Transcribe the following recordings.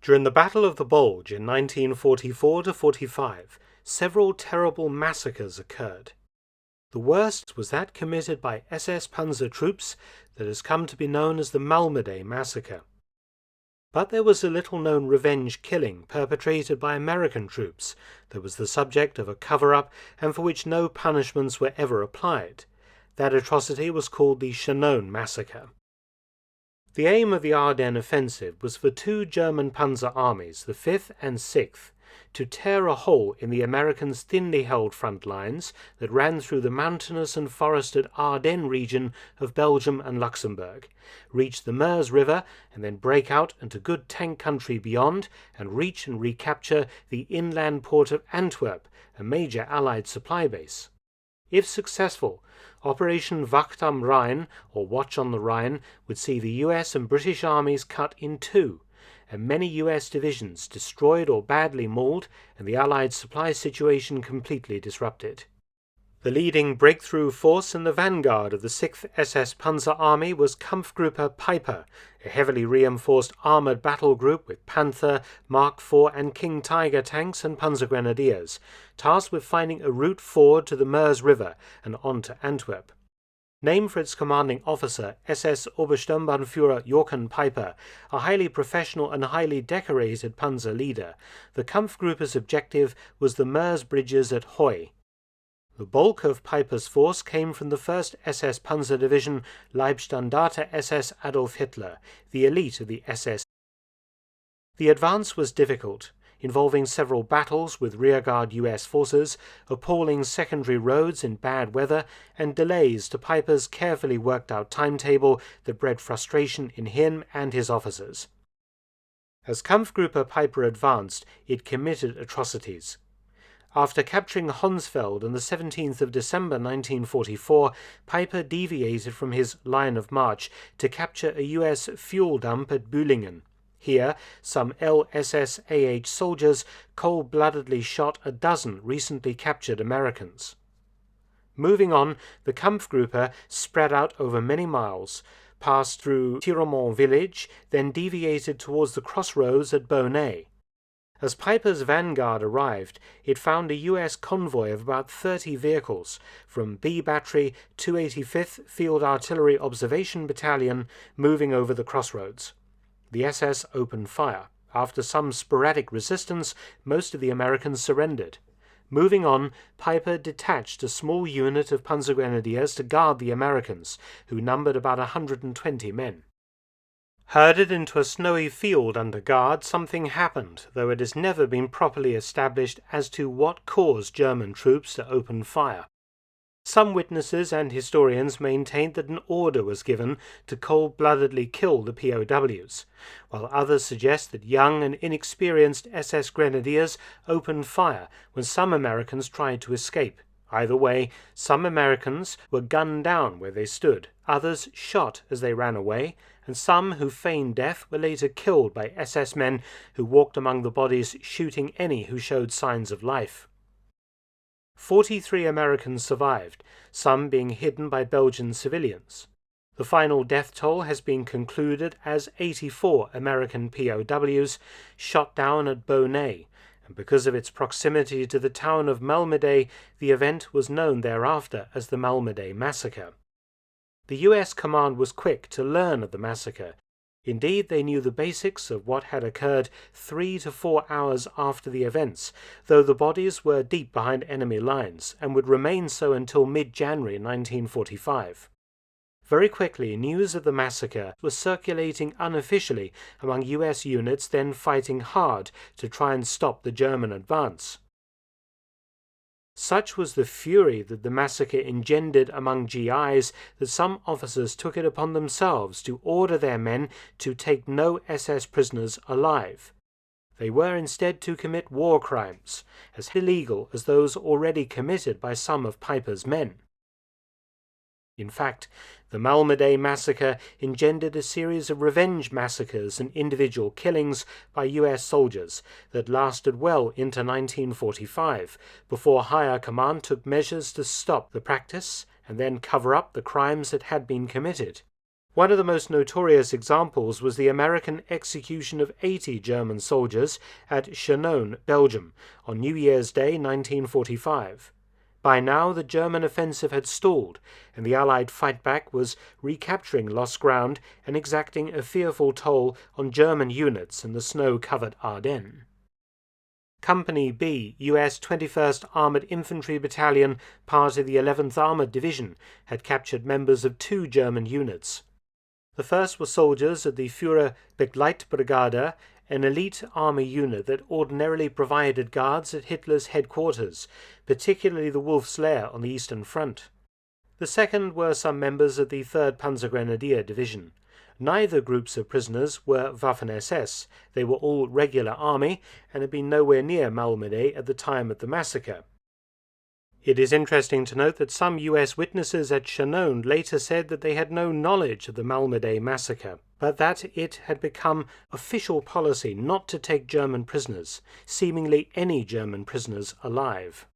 During the Battle of the Bulge in 1944–45, several terrible massacres occurred. The worst was that committed by SS Panzer troops that has come to be known as the Malmedy Massacre. But there was a little-known revenge killing perpetrated by American troops that was the subject of a cover-up and for which no punishments were ever applied. That atrocity was called the Chenogne Massacre. The aim of the Ardennes offensive was for two German panzer armies, the 5th and 6th, to tear a hole in the Americans' thinly held front lines that ran through the mountainous and forested Ardennes region of Belgium and Luxembourg, reach the Meuse River and then break out into good tank country beyond and reach and recapture the inland port of Antwerp, a major Allied supply base. If successful, Operation Wacht am Rhein, or Watch on the Rhine, would see the US and British armies cut in two, and many US divisions destroyed or badly mauled, and the Allied supply situation completely disrupted. The leading breakthrough force in the vanguard of the 6th SS Panzer Army was Kampfgruppe Piper, a heavily reinforced armoured battle group with Panther, Mark IV and King Tiger tanks and Panzer Grenadiers, tasked with finding a route forward to the Meuse River and on to Antwerp. Named for its commanding officer, SS Obersturmbannführer Jochen Piper, a highly professional and highly decorated panzer leader, the Kampfgruppe's objective was the Meuse bridges at Huy. The bulk of Piper's force came from the 1st SS Panzer Division Leibstandarte SS Adolf Hitler, the elite of the SS. The advance was difficult, involving several battles with rearguard US forces, appalling secondary roads in bad weather, and delays to Piper's carefully worked-out timetable that bred frustration in him and his officers. As Kampfgruppe Piper advanced, it committed atrocities. After capturing Honsfeld on the 17th of December 1944, Piper deviated from his line of march to capture a US fuel dump at Bühlingen. Here, some LSSAH soldiers cold-bloodedly shot a dozen recently captured Americans. Moving on, the Kampfgruppe spread out over many miles, passed through Tiremont village, then deviated towards the crossroads at Bonnay. As Piper's vanguard arrived, it found a U.S. convoy of about 30 vehicles from B Battery 285th Field Artillery Observation Battalion moving over the crossroads. The SS opened fire. After some sporadic resistance, most of the Americans surrendered. Moving on, Piper detached a small unit of Panzer Grenadiers to guard the Americans, who numbered about 120 men. Herded into a snowy field under guard, something happened, though it has never been properly established as to what caused German troops to open fire. Some witnesses and historians maintained that an order was given to cold-bloodedly kill the POWs, while others suggest that young and inexperienced SS Grenadiers opened fire when some Americans tried to escape. Either way, some Americans were gunned down where they stood, others shot as they ran away, and some who feigned death were later killed by SS men who walked among the bodies, shooting any who showed signs of life. 43 Americans survived, some being hidden by Belgian civilians. The final death toll has been concluded as 84 American POWs shot down at Bonnay, and because of its proximity to the town of Malmedy, the event was known thereafter as the Malmedy Massacre. The US command was quick to learn of the massacre. Indeed, they knew the basics of what had occurred 3 to 4 hours after the events, though the bodies were deep behind enemy lines and would remain so until mid-January 1945. Very quickly, news of the massacre was circulating unofficially among US units then fighting hard to try and stop the German advance. Such was the fury that the massacre engendered among GIs that some officers took it upon themselves to order their men to take no SS prisoners alive. They were instead to commit war crimes, as illegal as those already committed by some of Piper's men. In fact, the Malmedy Massacre engendered a series of revenge massacres and individual killings by US soldiers that lasted well into 1945, before higher command took measures to stop the practice and then cover up the crimes that had been committed. One of the most notorious examples was the American execution of 80 German soldiers at Chenogne, Belgium, on New Year's Day 1945. By now the German offensive had stalled, and the Allied fightback was recapturing lost ground and exacting a fearful toll on German units in the snow-covered Ardennes. Company B, U.S. 21st Armored Infantry Battalion, part of the 11th Armored Division, had captured members of 2 German units. The first were soldiers of the Führerbegleitbrigade, an elite army unit that ordinarily provided guards at Hitler's headquarters, particularly the Wolf's Lair on the Eastern Front. The second were some members of the 3rd Panzergrenadier Division. Neither groups of prisoners were Waffen-SS. They were all regular army and had been nowhere near Malmedy at the time of the massacre. It is interesting to note that some U.S. witnesses at Chenogne later said that they had no knowledge of the Malmedy massacre, but that it had become official policy not to take German prisoners, seemingly any German prisoners alive.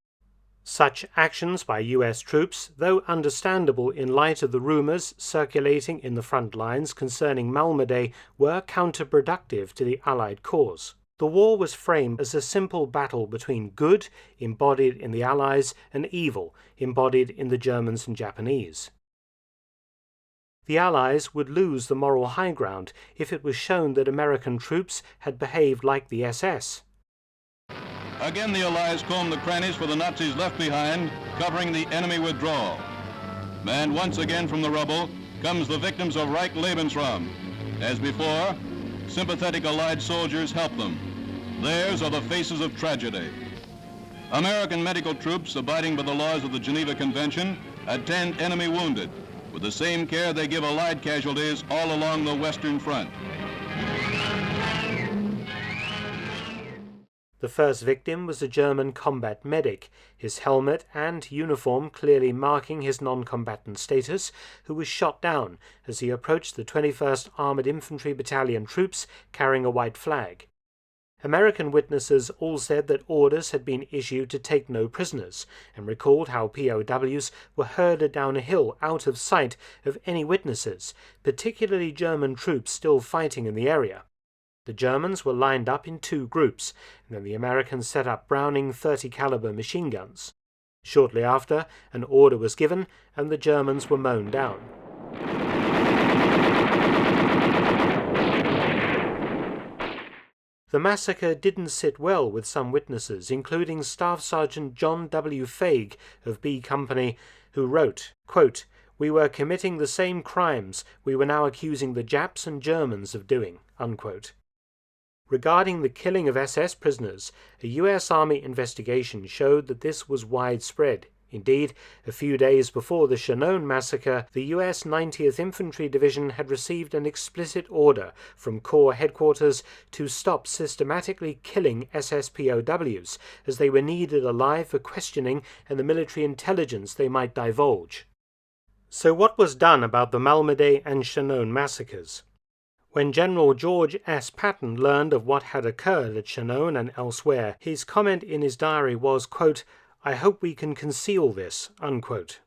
Such actions by U.S. troops, though understandable in light of the rumours circulating in the front lines concerning Malmedy, were counterproductive to the Allied cause. The war was framed as a simple battle between good, embodied in the Allies, and evil, embodied in the Germans and Japanese. The Allies would lose the moral high ground if it was shown that American troops had behaved like the SS. Again the Allies combed the crannies for the Nazis left behind, covering the enemy withdrawal. And once again from the rubble comes the victims of Reich Lebensraum. As before, sympathetic Allied soldiers help them. Theirs are the faces of tragedy. American medical troops, abiding by the laws of the Geneva Convention, attend enemy wounded with the same care they give Allied casualties all along the Western Front. The first victim was a German combat medic, his helmet and uniform clearly marking his non-combatant status, who was shot down as he approached the 21st Armored Infantry Battalion troops carrying a white flag. American witnesses all said that orders had been issued to take no prisoners, and recalled how POWs were herded down a hill out of sight of any witnesses, particularly German troops still fighting in the area. The Germans were lined up in 2 groups, and then the Americans set up Browning 30 caliber machine guns. Shortly after, an order was given, and the Germans were mown down. The massacre didn't sit well with some witnesses, including Staff Sergeant John W. Faig of B Company, who wrote, quote, "We were committing the same crimes we were now accusing the Japs and Germans of doing," unquote. Regarding the killing of SS prisoners, a U.S. Army investigation showed that this was widespread. Indeed, a few days before the Chenogne massacre, the U.S. 90th Infantry Division had received an explicit order from Corps headquarters to stop systematically killing SS POWs, as they were needed alive for questioning and the military intelligence they might divulge. So what was done about the Malmedy and Chenogne massacres? When General George S. Patton learned of what had occurred at Chenogne and elsewhere, his comment in his diary was, quote, "I hope we can conceal this," unquote.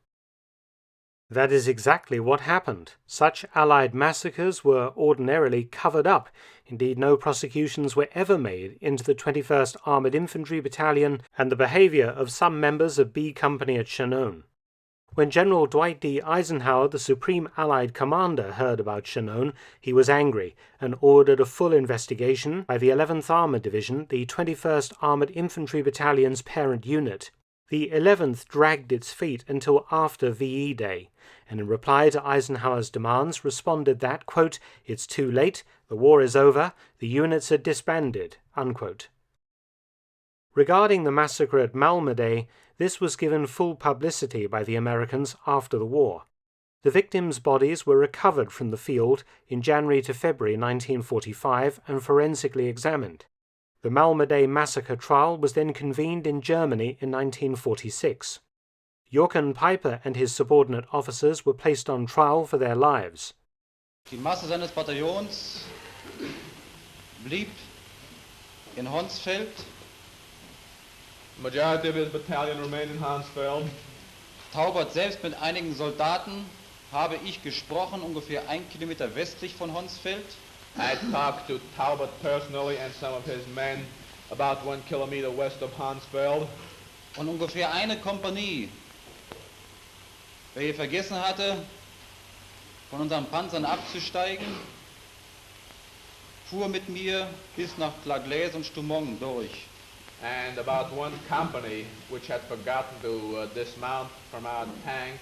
That is exactly what happened. Such Allied massacres were ordinarily covered up. Indeed, no prosecutions were ever made into the 21st Armored Infantry Battalion and the behavior of some members of B Company at Chenogne. When General Dwight D. Eisenhower, the Supreme Allied Commander, heard about Chenogne, he was angry and ordered a full investigation by the 11th Armored Division, the 21st Armored Infantry Battalion's parent unit. The 11th dragged its feet until after VE Day, and in reply to Eisenhower's demands responded that, quote, "It's too late, the war is over, the units are disbanded," unquote. Regarding the massacre at Malmedy, this was given full publicity by the Americans after the war. The victims' bodies were recovered from the field in January to February 1945 and forensically examined. The Malmedy massacre trial was then convened in Germany in 1946. Jochen Peiper and his subordinate officers were placed on trial for their lives. Die Masse seines Bataillons blieb in Honsfeld. The majority of his battalion remained in Hansfeld. Taubert selbst mit einigen Soldaten habe ich gesprochen, ungefähr 1 Kilometer westlich von Honsfeld. I talked to Talbot personally and some of his men about 1 kilometer west of Hansfeld. Und ungefähr eine Kompanie, welche vergessen hatte, von unseren Panzern abzusteigen, fuhr mit mir bis nach Claglais und Stoumont durch. And about 1 company, which had forgotten to dismount from our tanks,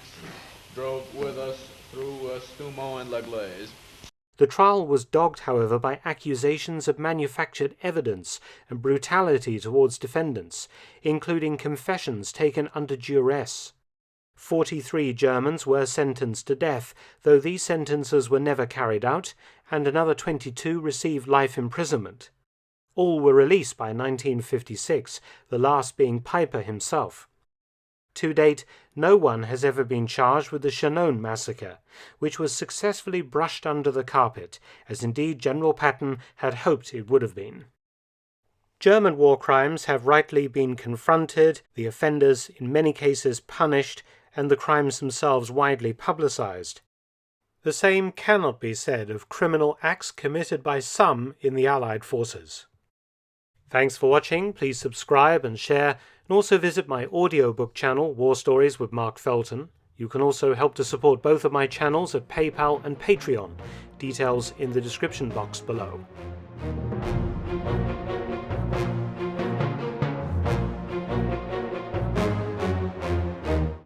drove with us through Stoumont and Laglaise. The trial was dogged, however, by accusations of manufactured evidence and brutality towards defendants, including confessions taken under duress. 43 Germans were sentenced to death, though these sentences were never carried out, and another 22 received life imprisonment. All were released by 1956, the last being Piper himself. To date, no one has ever been charged with the Chenogne massacre, which was successfully brushed under the carpet, as indeed General Patton had hoped it would have been. German war crimes have rightly been confronted, the offenders in many cases punished, and the crimes themselves widely publicized. The same cannot be said of criminal acts committed by some in the Allied forces. Thanks for watching. Please subscribe and share, and also visit my audiobook channel, War Stories with Mark Felton. You can also help to support both of my channels at PayPal and Patreon. Details in the description box below.